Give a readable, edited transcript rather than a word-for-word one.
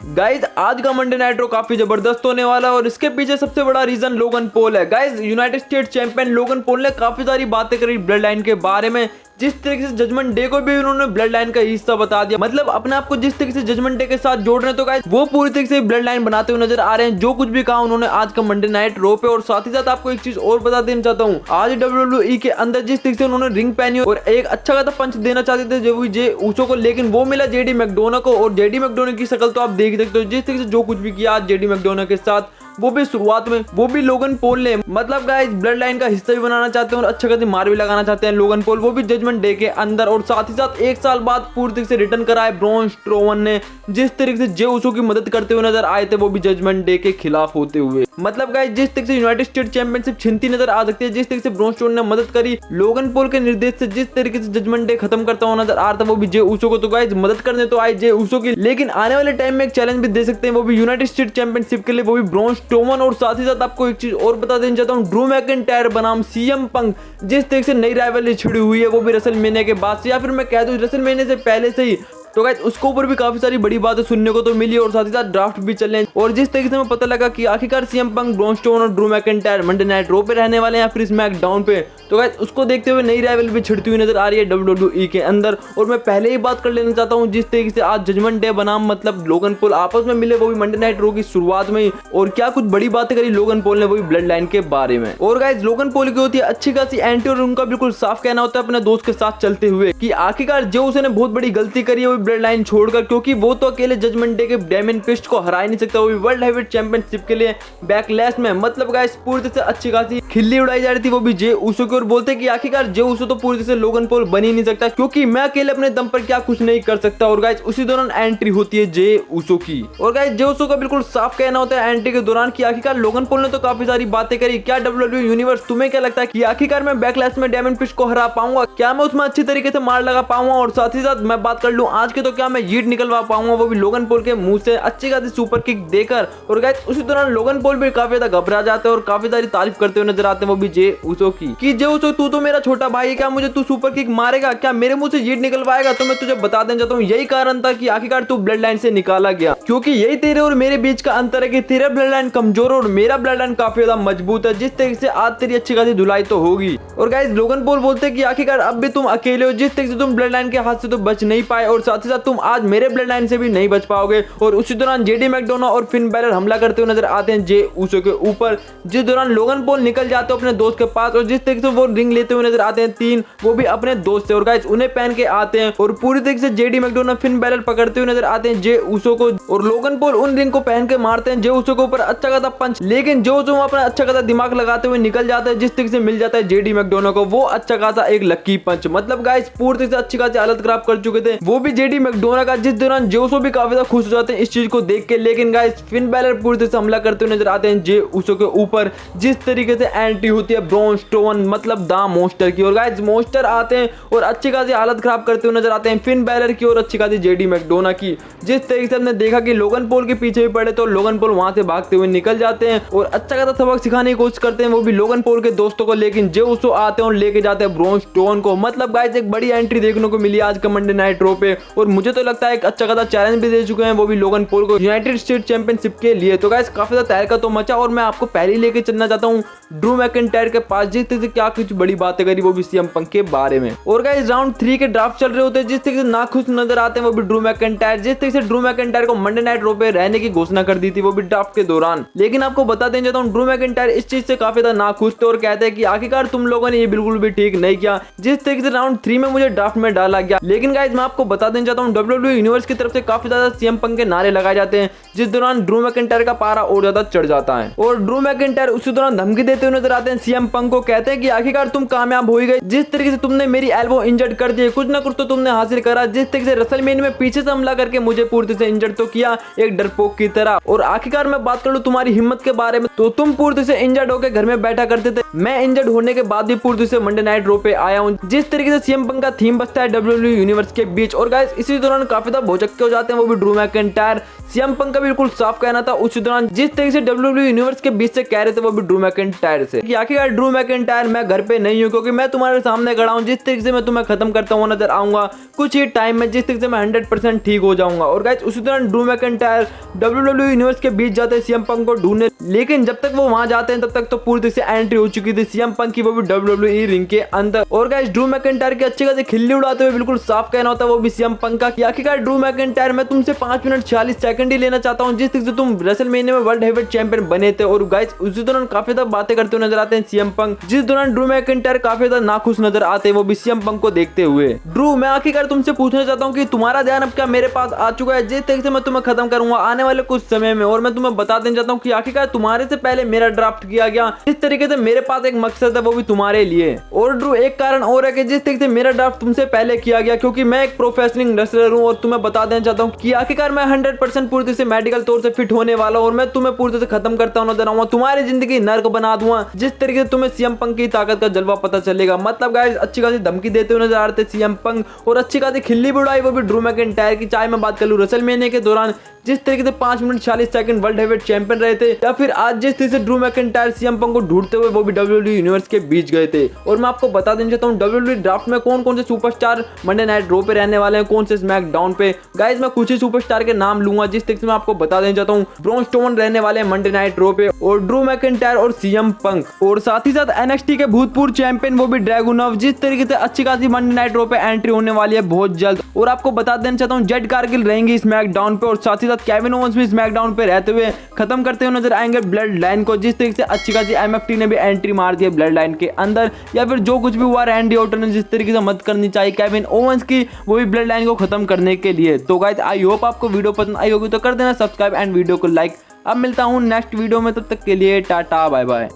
Guys आज का Monday night रो काफी जबरदस्त होने वाला है और इसके पीछे सबसे बड़ा रीजन लोगन पॉल है। Guys United states champion Logan Paul ने काफी सारी बातें करी ब्लड लाइन के बारे में, जिस तरीके से जजमेंट डे को भी उन्होंने ब्लड लाइन का हिस्सा बता दिया, मतलब अपने आप को जिस तरीके से जजमेंट डे के साथ जोड़ रहे हैं, तो गाइस वो पूरी तरीके से ब्लड लाइन बनाते हुए नजर आ रहे हैं। जो कुछ भी कहा उन्होंने आज का मंडे नाइट रो पे। और साथ ही साथ आपको एक चीज और बता देना चाहता हूँ, आज WWE के अंदर जिस तरीके से उन्होंने रिंग पहनी और एक अच्छा खासा पंच देना चाहते थे जो जे ऊसो को, लेकिन वो मिला जेडी मैकडोना को। और जेडी मैकडोना की शक्ल तो आप देख सकते हो, जिस तरीके से जो कुछ भी किया आज जेडी मैकडोना के साथ, वो भी शुरुआत में वो भी लोगन पॉल ने, मतलब गाइस ब्लड लाइन का हिस्सा भी बनाना चाहते हैं और अच्छा खासी मार भी लगाना चाहते हैं लोगन पॉल, वो भी जजमेंट डे के अंदर। और साथ ही साथ 1 साल बाद पूरी तरीके से रिटर्न करा है ब्रॉन स्ट्रोमन ने, जिस तरीके से जे ऊसो की मदद करते हुए नजर आए थे, वो भी जजमेंट डे के खिलाफ होते हुए। मतलब गाइस जिस तरीके से यूनाइटेड स्टेट चैंपियनशिप छिनती नजर आ सकती है, जिस तरीके से ब्रॉन स्ट्रोमन ने मदद करी लोगन पॉल के निर्देश से, जिस तरीके से जजमेंट डे खत्म करता हुआ नजर आ रहा था, वो भी जे ऊसो को। तो गाइस मदद करने तो आए जे ऊसो की, लेकिन आने वाले टाइम में एक चैलेंज भी दे सकते हैं, वो भी यूनाइटेड स्टेट चैंपियनशिप के लिए, वो भी ब्रॉन स्ट्रोमन। और साथ ही साथ आपको एक चीज और बता देना चाहता हूँ, ड्रू मैकिंटायर बनाम सीएम पंक, जिस तरीके से नई राइवलरी छिड़ी हुई है, वो भी रेसलमेनिया के बाद से, या फिर मैं कह दूं रेसलमेनिया से पहले से ही। तो गाइस उसके ऊपर भी काफी सारी बड़ी बातें सुनने को तो मिली और साथ ही साथ ड्राफ्ट भी चल रहे हैं। और जिस तरीके से हमें पता लगा कि आखिरकार सीएम पंक, ब्रॉन स्ट्रोमन और ड्रू मैकिंटायर मंडे नाइट रो पे रहने वाले हैं या फिर स्मैकडाउन पे, तो गाइस उसको देखते हुए नई राइवल भी छिड़ती हुई नजर आ रही है WWE के अंदर। और मैं पहले ही बात कर लेना चाहता हूँ, जिस तरीके से आज जजमेंट डे बनाम मतलब लोगन पॉल आपस में मिले, वो भी मंडे नाइट रो की शुरुआत में ही, और क्या कुछ बड़ी बातें करी लोगन पॉल ने, वो भी ब्लड लाइन के बारे में। और गाइस लोगन पॉल की होती है अच्छी खासी एंटी, और उनका बिल्कुल साफ कहना होता है अपने दोस्त के साथ चलते हुए कि आखिरकार जो उसने बहुत बड़ी गलती करी है वो ब्लड लाइन छोड़कर, क्योंकि वो तो अकेले जजमेंट डे के डेमियन प्रिस्ट को हरा ही नहीं सकता, वो भी वर्ल्ड हेवीवेट चैंपियनशिप के लिए बैकलैश में। मतलब गाइस पूरी तरह से अच्छी खासी खिल्ली उड़ाई जा रही थी, वो भी जे ऊसो की, और बोलते कि आखिरकार जे ऊसो तो पूरी तरह से लोगन पॉल बन ही नहीं सकता, क्योंकि मैं अकेले अपने दम पर क्या कुछ नहीं कर सकता। और गाइस उसी दौरान एंट्री होती है जे ऊसो की, और गाइस जे ऊसो का बिल्कुल साफ कहना होता है एंट्री के दौरान कि आखिरकार लोगन पॉल ने तो काफी सारी बातें करी, क्या WWE यूनिवर्स तुम्हें क्या लगता है कि आखिरकार मैं बैकलैश में डेमियन प्रिस्ट को हरा पाऊंगा, क्या मैं उसमें अच्छी तरीके से मार लगा पाऊंगा। और साथ ही साथ मैं बात कर लूं आज के, तो क्या मैं यीट निकलवा पाऊंगा, वो भी लोगन पॉल के मुंह से अच्छी खासी सुपर किक देकर। और गाइस उसी दौरान लोगन पॉल भी काफी ज्यादा घबरा जाते हैं और काफी सारी तारीफ करते हुए नजर आते हैं, वो भी जे ऊसो की, कि जे ऊसो तू तो मेरा छोटा भाई है, क्या मुझे तू सुपर किक मारेगा, क्या मेरे मुंह से यीट निकलवाएगा। तो मैं तुझे बता देना चाहता हूँ यही कारण था कि आखिरकार तू ब्लड लाइन से निकाला गया, क्योंकि यही तेरे और मेरे बीच का अंतर है कि तेरा ब्लड लाइन कमजोर और मेरा ब्लड लाइन काफी ज्यादा मजबूत है, जिस तरीके से आज तेरी अच्छी खासी धुलाई तो होगी। और गाइस लोगन पॉल बोलते हैं कि आखिरकार अब भी तुम अकेले हो, जिस तरीके से तुम ब्लड लाइन के हाथ से तो बच नहीं पाए, और साथ ही साथ तुम आज मेरे ब्लड लाइन से भी नहीं बच पाओगे। और उसी दौरान जेडी मैकडोना और फिन बैलर हमला करते हुए नजर आते हैं जे ऊसो के ऊपर, जिस दौरान लोगन पॉल निकल जाते हैं अपने दोस्त के पास, और जिस तरीके से वो रिंग लेते हुए नजर आते हैं 3, वो भी अपने दोस्त से, और गाइस उन्हें पहन के आते हैं, और पूरी तरीके से जेडी मैकडोना फिन बैलर पकड़ते हुए नजर आते हैं जे ऊसो को, और लोगन पॉल उन रिंग को पहन के मारते हैं जे ऊसो के ऊपर अच्छा खासा पंच, लेकिन जो ऊसो अपना अच्छा खासा दिमाग लगाते हुए निकल जाता है, जिस तरीके से मिल जाता है जेडी मैकडोना को वो अच्छा खासा एक लक्की पंच। मतलब गाइस पूरी तरीके से अच्छी खासी हालत खराब कर चुके थे वो भी जेडी मैकडोना का, जिस दौरान जे ऊसो भी काफी ज्यादा खुश हो जाते हैं इस चीज को देख के। लेकिन गाइस फिन बैलर पूरी तरह से हमला करते हुए नजर आते हैं जे ऊसो के ऊपर, जिस तरीके से एंट्री होती है ब्रॉन स्ट्रोमन मतलब द मोस्टर की, और गाइस मोस्टर आते हैं और अच्छी खासी हालत खराब करते हुए नजर आते हैं फिन बैलर की और अच्छी खासी जेडी मैकडोना की। जिस तरीके से हमने देखा कि लोगन पॉल के पीछे भी पड़े तो लोगन पॉल वहां से भागते हुए निकल जाते हैं और अच्छा खासा सबक सिखाने की कोशिश करते हैं, वो भी लोगन पॉल के दोस्तों को, लेकिन जे ऊसो आते हैं और लेके जाते हैं ब्रॉन स्ट्रोमन को। मतलब गाइस एक बड़ी एंट्री देखने को मिली आज का मंडे नाइट रो पे, और मुझे तो लगता है एक अच्छा खासा चैलेंज भी दे चुके हैं वो भी लोगन पॉल को यूनाइटेड स्टेट चैंपियनशिप के लिए। तो गाइस काफी ज्यादा तहलका तो मचा, और मैं आपको पहले ही लेके चलना चाहता हूँ ड्रू मैकिंटायर के पास, जिस तरीके से क्या कुछ बड़ी बातें करी वो भी सीएम पंक के बारे में। और गाइस राउंड 3 के ड्राफ्ट चल रहे होते हैं, जिस तरीके से नाखुश नजर आते हैं वो भी ड्रू मैकिंटायर, जिस तरीके से ड्रू मैकिंटायर को मंडे नाइट रो पे रहने की घोषणा कर दी थी वो भी ड्राफ्ट के दौरान। लेकिन आपको बता देना चाहता हूँ ड्रू मैकिंटायर इस चीज से काफी ज्यादा नाखुश थे और कहते हैं कि आखिरकार तुम लोगों ने ये बिल्कुल भी ठीक नहीं किया, जिस तरीके से राउंड 3 में मुझे ड्राफ्ट में डाला गया। लेकिन गाइस मैं आपको बता देना चाहता हूँ WWE यूनिवर्स की तरफ से काफी ज्यादा सीएम पंक के नारे लगाए जाते हैं, जिस दौरान ड्रू मैकिंटायर का पारा और ज्यादा चढ़ जाता है, और ड्रू मैकिंटायर उसी दौरान धमकी देते हुए नजर आते हैं सीएम पंक को, कहते हैं कि आखिरकार तुम कामयाब हो ही गए, जिस तरीके से तुमने मेरी एल्बो इंजर्ड कर दी, कुछ ना कुछ तो तुमने हासिल करा, जिस तरीके से रेसलमेनिया में पीछे से हमला करके मुझे पूरी तरह से इंजर्ड तो किया एक डरपोक की तरह। और आखिरकार मैं बात कर लूं तुम्हारी हिम्मत के बारे में, तो तुम पूरी तरह से इंजर्ड होकर घर में बैठा करते थे, मैं इंजर्ड होने के बाद भी पूरी तरह से मंडे नाइट रो पे आया हूं, जिस तरीके से सीएम पंक का थीम बजता है WWE यूनिवर्स के बीच। और गाइस इसी दौरान काफी ज्यादा भौचक्के हो जाते हैं वो भी ड्रू मैकिंटायर। सीएम पंक का बिल्कुल साफ कहना था उसी दौरान जिस तरीके से WWE यूनिवर्स के बीच से कह रहे थे वो भी ड्रू मैकिंटायर से कि आखिरकार ड्रू मैकिंटायर मैं घर पे नहीं हूँ क्योंकि मैं तुम्हारे सामने खड़ा हूँ, जिस तरीके से मैं तुम्हें खत्म करता हुआ नजर आऊंगा कुछ ही टाइम में, जिस तरीके से मैं 100% ठीक हो जाऊंगा। और गाइस उसी दौरान ड्रू मैकिंटायर WWE यूनिवर्स के बीच जाते हैं सीएम पंक को ढूंढने, लेकिन जब तक वो वहां जाते हैं तब तक तो पूरी तरह से एंट्री हो चुकी थी सीएम पंक की वो भी WWE रिंग के अंदर। और गाइस ड्रू मैकिंटायर की अच्छी खासी खिल्ली उड़ाते हुए बिल्कुल साफ कहना होता है वो भी सीएम पंक का कि आखिरकार ड्रू मैकिंटायर मैं तुमसे 5 मिनट 46 सेकंड ही लेना चाहता हूं, जिस तरीके से तुम रेसलमेनिया में वर्ल्ड हेवीवेट चैंपियन बने थे। और गाइस उसी दौरान काफी ज्यादा बातें करते हुए नजर आते हैं सीएम पंक, जिस दौरान ड्रू मैकिंटायर काफी ज्यादा नाखुश नजर आते हैं वो भी सीएम पंक को देखते हुए। ड्रू मैं आखिरकार तुमसे पूछना चाहता हूं कि तुम्हारा ध्यान अब क्या मेरे पास आ चुका है, जिस तरीके से मैं तुम्हें खत्म करूंगा आने वाले कुछ समय में। और मैं तुम्हें बता देना चाहता हूं कि आखिरकार तुम्हारे से पहले मेरा ड्राफ्ट किया गया, इस तरीके से मेरे पास एक मकसद है वो भी तुम्हारे लिए। और ड्रू एक कारण और है कि जिस तरीके से मेरा ड्राफ्ट तुमसे पहले किया गया क्योंकि मैं एक प्रोफेशनल रेसलर हूं और तुम्हें बता देना चाहता हूं कि आखिरकार मैं 100% पूरी तरह से मेडिकल तौर से फिट होने वाला हूं और मैं तुम्हें पूरी तरह से खत्म करता हुआ नजर आऊंगा, तुम्हारी जिंदगी नर्क बना दूंगा, जिस तरीके से तुम्हें सीएम पंक की ताकत का जलवा पता चलेगा। मतलब गाइस अच्छी खासी धमकी देते हुए नजर आ रहे थे सीएम पंक और अच्छी खासी खिल्ली भी उड़ाई वो भी ड्रू मैकिंटायर की। चाहे मैं बात कर लूं रेसलमेनिया के दौरान जिस तरीके से 5 minute 46 second world heavyweight champion रहे थे, या फिर आज जिस तरीके से ड्रू मैकिंटायर सीएम पंक को ढूंढते हुए वो भी WWE यूनिवर्स के बीच गए थे। और मैं आपको बता देना चाहता हूं WWE ड्राफ्ट में कौन कौन से सुपरस्टार मंडे नाइट रॉ पे रहने वाले हैं, कौन से स्मैकडाउन पे। गाइस मैं कुछ ही सुपरस्टार के नाम लूंगा, जिस तरीके से मैं आपको बता देना चाहता हूं ब्रॉन स्ट्रोमन रहने वाले हैं मंडे नाइट रॉ पे और ड्रू मैकिंटायर और सीएम पंक, और साथ ही साथ NXT के भूतपूर्व चैंपियन वो भी ड्रैगुनोव, जिस तरीके से अच्छी खासी मंडे नाइट रॉ पे एंट्री होने वाली है बहुत जल्द। और आपको बता देना चाहता हूं जेड कारगिल रहेंगी स्मैकडाउन पे और साथ ही साथ केविन ओवंस भी स्मैकडाउन पे रहते हुए खत्म करते हुए नजर आएंगे ब्लड लाइन को, जिस तरीके से अच्छी खासी MFT ने भी एंट्री मार दी है ब्लड लाइन के अंदर। या फिर जो कुछ भी हुआ रैंडी ऑर्टन ने जिस तरीके से मदद करनी चाहिए केविन ओवंस की वो भी ब्लड लाइन को खत्म करने के लिए। तो गाइस आई होप आपको वीडियो पसंद आई होगी तो कर देना सब्सक्राइब एंड वीडियो को लाइक। अब मिलता हूं नेक्स्ट वीडियो में, तब तक के लिए टाटा बाय बाय।